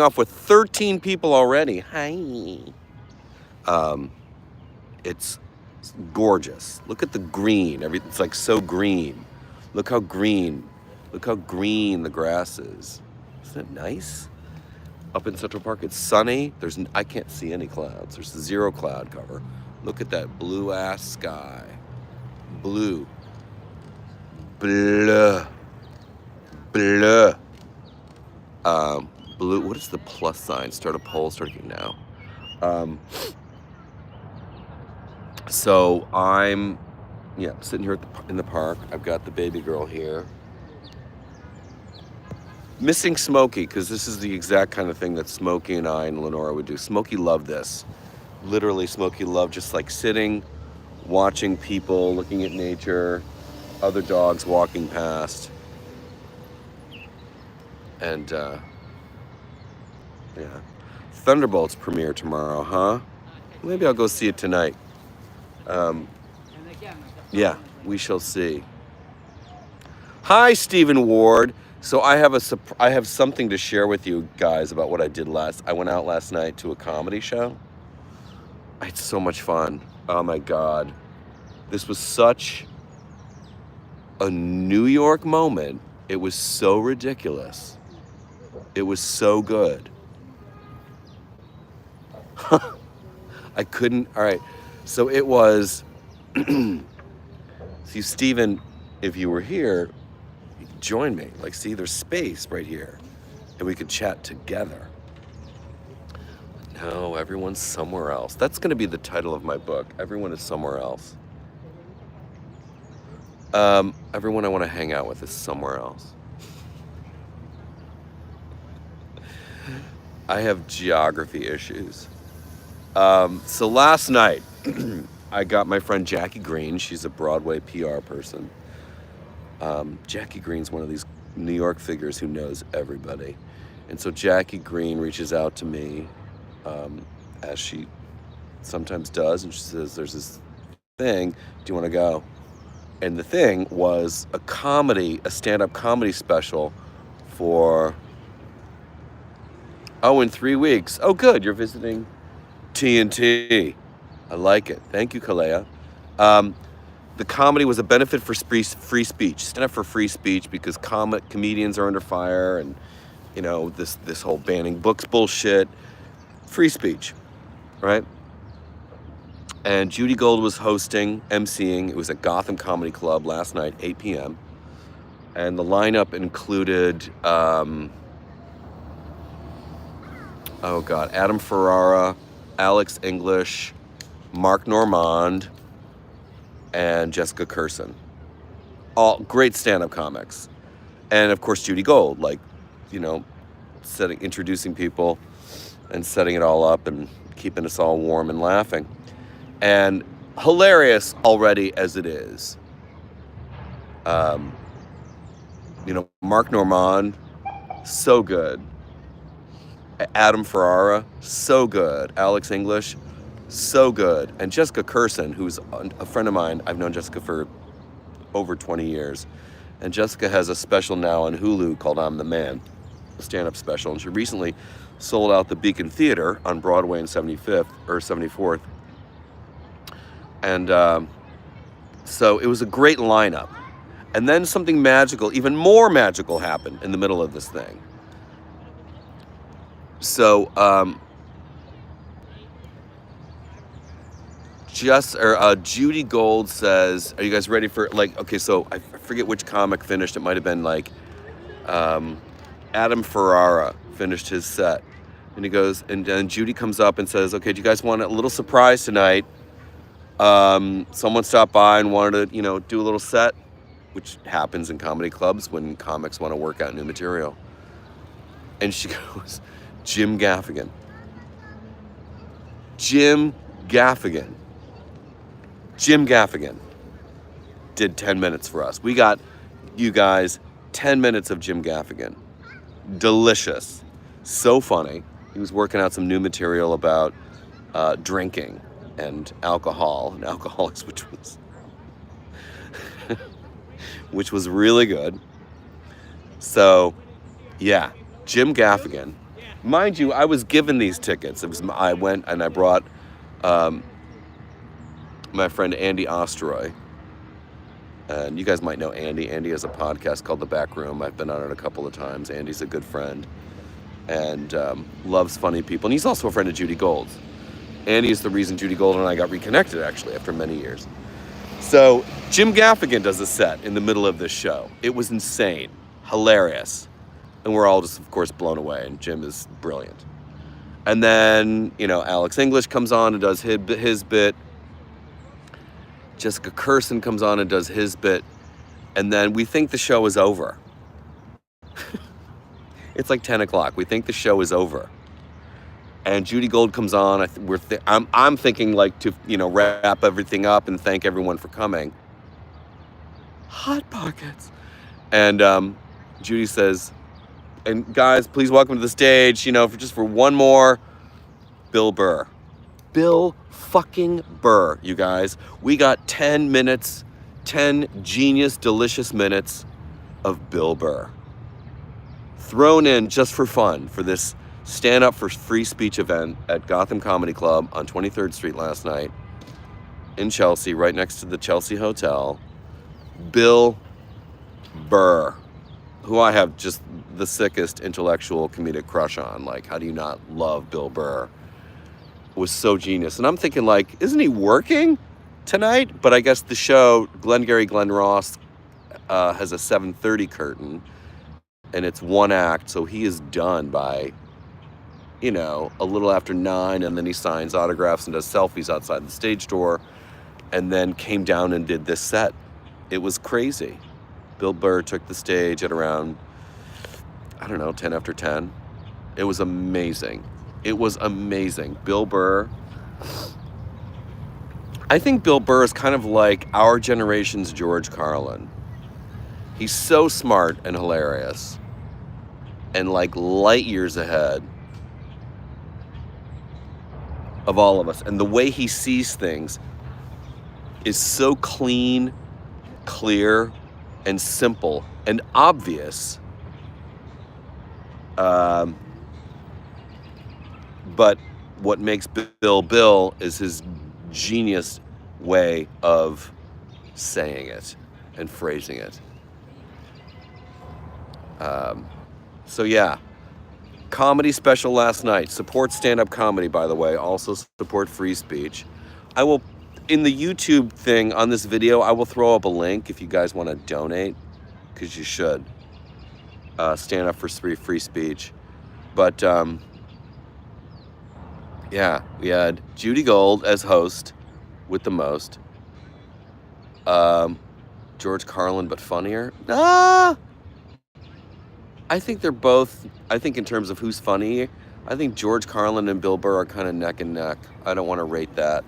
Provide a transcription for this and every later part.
off with 13 people already. Hi. Um, it's gorgeous. Look at the green. It's like so green. Look how green. Look how green the grass is. Isn't it nice? Up in Central Park, it's sunny. I can't see any clouds. There's zero cloud cover. Look at that blue ass sky. Blue. Bleu. Bleu. Blue. What is the plus sign? Start a poll starting now. So I'm, sitting here in the park. I've got the baby girl here. Missing Smokey, because this is the exact kind of thing that Smokey and I and Lenora would do. Smokey loved this. Literally, Smokey loved just like sitting, watching people, looking at nature, other dogs walking past. And, Thunderbolts premiere tomorrow, huh? Maybe I'll go see it tonight. Yeah, we shall see. Hi, Stephen Ward. So I have something to share with you guys about what I did I went out last night to a comedy show. I had so much fun. Oh my God. This was such a New York moment. It was so ridiculous. It was so good. I couldn't, all right. So it was, see, Stephen, if you were here, you could join me. Like, see, there's space right here. And we could chat together. No, everyone's somewhere else. That's going to be the title of my book. Everyone is somewhere else. Everyone I want to hang out with is somewhere else. I have geography issues. So last night, I got my friend Jackie Green. She's a Broadway PR person. Jackie Green's one of these New York figures who knows everybody. And so Jackie Green reaches out to me, as she sometimes does, and she says, there's this thing, do you want to go? And the thing was a stand-up comedy special for, in 3 weeks. Oh, good, you're visiting TNT. I like it. Thank you, Kalea. The comedy was a benefit for free speech. Stand up for free speech because comedians are under fire, and this whole banning books bullshit. Free speech, right? And Judy Gold was hosting, emceeing. It was at Gotham Comedy Club last night, 8 p.m. And the lineup included, Adam Ferrara, Alex English, Mark Normand, and Jessica Curson. All great stand-up comics. And of course, Judy Gold, introducing people and setting it all up and keeping us all warm and laughing. And hilarious already as it is. Mark Normand, so good. Adam Ferrara, so good. Alex English, so good. And Jessica Curson, who's a friend of mine. I've known Jessica for over 20 years. And Jessica has a special now on Hulu called I'm the Man, a stand-up special. And she recently sold out the Beacon Theater on Broadway in 75th or 74th. And so it was a great lineup. And then something magical, even more magical, happened in the middle of this thing. So, Judy Gold says, are you guys ready for, so I forget which comic finished. It might have been Adam Ferrara finished his set. And he goes, and Judy comes up and says, okay, do you guys want a little surprise tonight? Someone stopped by and wanted to, do a little set, which happens in comedy clubs when comics want to work out new material. And she goes, Jim Gaffigan. Jim Gaffigan did 10 minutes for us. We got, you guys, 10 minutes of Jim Gaffigan. Delicious. So funny. He was working out some new material about drinking and alcohol and alcoholics, which was really good. So, yeah, Jim Gaffigan. Mind you, I was given these tickets. I went and I brought my friend Andy Osteroy. And you guys might know Andy. Andy has a podcast called The Back Room. I've been on it a couple of times. Andy's a good friend and loves funny people. And he's also a friend of Judy Gold's. Andy is the reason Judy Gold and I got reconnected, actually, after many years. So Jim Gaffigan does a set in the middle of this show. It was insane, hilarious. And we're all just, of course, blown away. And Jim is brilliant. And then, Alex English comes on and does his bit. Jessica Curson comes on and does his bit. And then we think the show is over. It's like 10 o'clock. We think the show is over. And Judy Gold comes on. I'm thinking like to wrap everything up and thank everyone for coming. Hot Pockets. And Judy says, and guys, please welcome to the stage. For one more, Bill Burr. Bill fucking Burr, you guys. We got 10 minutes, 10 genius, delicious minutes of Bill Burr thrown in just for fun for this Stand Up for Free Speech event at Gotham Comedy Club on 23rd Street last night in Chelsea, right next to the Chelsea Hotel. Bill Burr, who I have just the sickest intellectual comedic crush on. Like, how do you not love Bill Burr? Was so genius. And I'm thinking, like, isn't he working tonight? But I guess the show, Glenn Ross, has a 7:30 curtain, and it's one act, so he is done by a little after 9, and then he signs autographs and does selfies outside the stage door, and then came down and did this set. It was crazy. Bill Burr took the stage at around, 10 after 10. It was amazing. It was amazing. Bill Burr. I think Bill Burr is kind of like our generation's George Carlin. He's so smart and hilarious and like light years ahead of all of us. And the way he sees things is so clean, clear, and simple and obvious. But what makes Bill is his genius way of saying it and phrasing it. So yeah, comedy special last night. Support stand-up comedy, by the way. Also support free speech. I will, in the YouTube thing on this video, I will throw up a link if you guys want to donate, because you should. Stand up for free speech. But yeah, we had Judy Gold as host with the most. George Carlin, but funnier. I think they're both, in terms of who's funny, I think George Carlin and Bill Burr are kind of neck and neck. I don't want to rate that.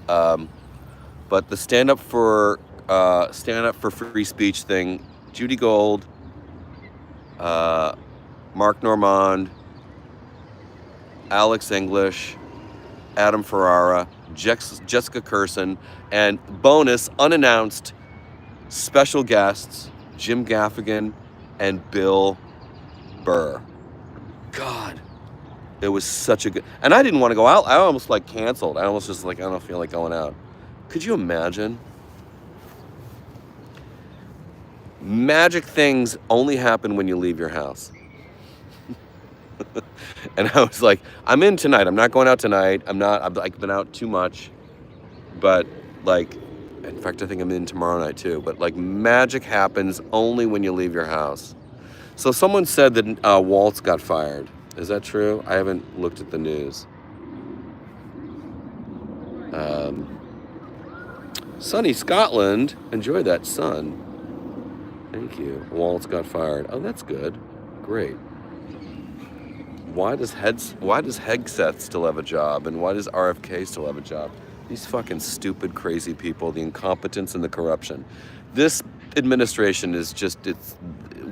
But the stand up for free speech thing, Judy Gold, Mark Normand, Alex English, Adam Ferrara, Jessica Curson, and bonus, unannounced, special guests, Jim Gaffigan and Bill Burr. God, it was such a good... And I didn't want to go out. I almost canceled. I almost just I don't feel like going out. Could you imagine? Magic things only happen when you leave your house. And I was like, I'm in tonight. I'm not going out tonight. I've been out too much. But in fact, I think I'm in tomorrow night too. But magic happens only when you leave your house. So someone said that Waltz got fired. Is that true? I haven't looked at the news. Sunny Scotland. Enjoy that sun. Thank you. Waltz got fired. Oh, that's good. Great. Why does Hegseth still have a job? And why does RFK still have a job? These fucking stupid, crazy people, the incompetence and the corruption. This administration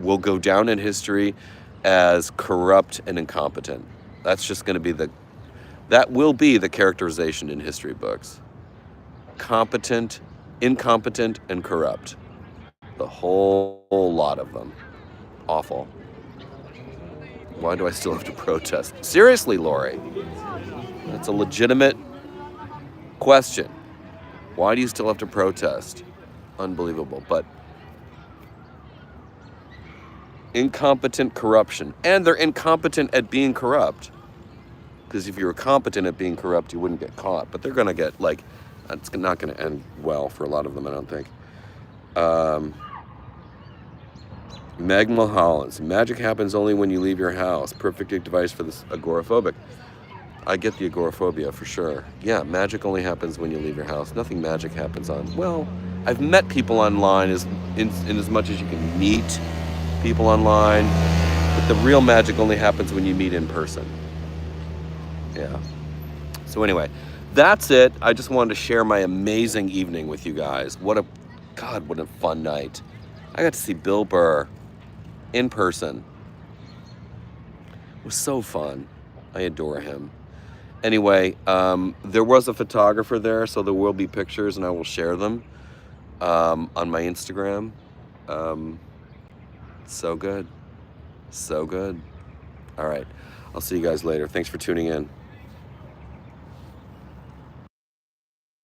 will go down in history as corrupt and incompetent. That's just going to be that will be the characterization in history books. Competent, incompetent, and corrupt. The whole lot of them. Awful. Why do I still have to protest? Seriously, Lori. That's a legitimate question. Why do you still have to protest? Unbelievable. But incompetent corruption. And they're incompetent at being corrupt. Because if you were competent at being corrupt, you wouldn't get caught. But they're going to get, like, it's not going to end well for a lot of them, I don't think. Meg Mulholland. Magic happens only when you leave your house. Perfect device for this agoraphobic. I get the agoraphobia for sure. Yeah, magic only happens when you leave your house. Nothing magic happens on. Well, I've met people online in as much as you can meet people online. But the real magic only happens when you meet in person. Yeah. So anyway, that's it. I just wanted to share my amazing evening with you guys. What a fun night. I got to see Bill Burr in person. It was so fun. I adore him. Anyway, there was a photographer there, so there will be pictures, and I will share them on my Instagram. So good. So good. All right. I'll see you guys later. Thanks for tuning in.